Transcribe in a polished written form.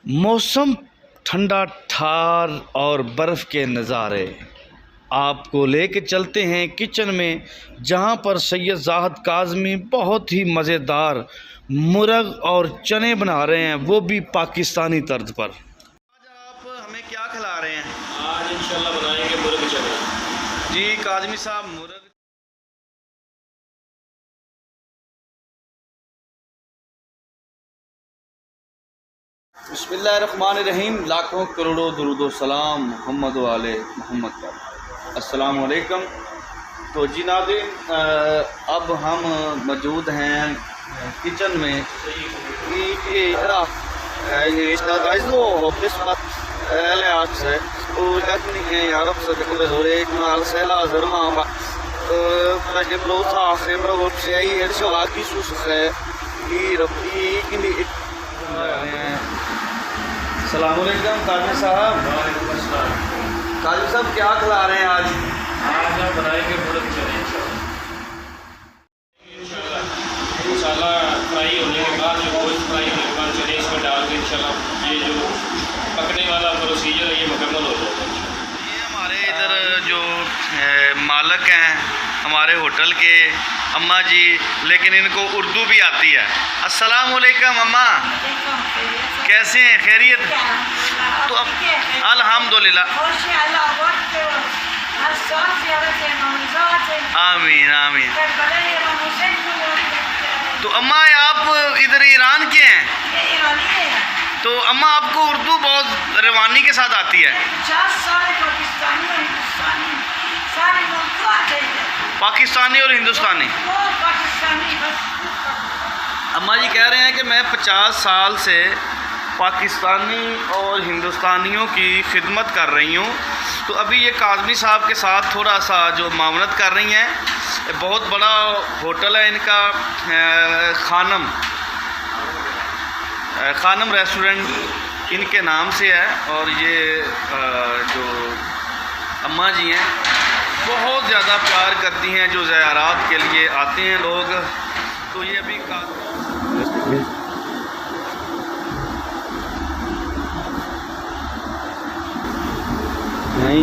मौसम ठंडा ठार और बर्फ़ के नज़ारे आपको लेके चलते हैं किचन में, जहां पर सैयद जाहिद काज़मी बहुत ही मज़ेदार मुर्ग और चने बना रहे हैं, वो भी पाकिस्तानी तर्ज पर। आज आप हमें क्या खिला रहे हैं? आज इंशाल्लाह बनाएंगे मुर्ग चने। जी काज़मी साहब, मुर्ग बिस्मिल्लाहिर्रहमानिर्रहीम। लाखों करोड़ों दुरूद व सलाम मोहम्मद वाले मोहम्मद पर। अस्सलाम वालेकुम। तो जी नाज़रीन, अब हम मौजूद हैं किचन में। अस्सलामुअलैकुम काज़ी साहब। काज़ी साहब क्या खिला रहे हैं आज? आज हम बनाएंगे मुर्ग चने। मसाला फ्राई होने के बाद, जो गोश्त फ्राई होने के बाद चने इसमें डाल के इंशाल्लाह ये जो पकने वाला प्रोसीजर है ये मुकम्मल हो जाता है। ये हमारे इधर जो मालिक हैं हमारे होटल के, अम्मा जी, लेकिन इनको उर्दू भी आती है। अस्सलाम वालेकुम अम्मा, कैसे हैं? खैरियत? तो अब अल्हम्दुलिल्लाह, आमीन आमीन। तो अम्मा आप इधर ईरान के हैं? तो अम्मा आपको उर्दू बहुत रवानी के साथ आती है? पाकिस्तानी और हिंदुस्तानी। अम्मा जी कह रहे हैं कि मैं 50 साल से पाकिस्तानी और हिंदुस्तानियों की खिदमत कर रही हूँ। तो अभी ये काज़मी साहब के साथ थोड़ा सा जो मामलत कर रही हैं, बहुत बड़ा होटल है इनका, खानम रेस्टोरेंट इनके नाम से है। और ये जो अम्मा जी हैं बहुत ज़्यादा प्यार करती हैं जो ज़ियारात के लिए आते हैं लोग। तो ये अभी नहीं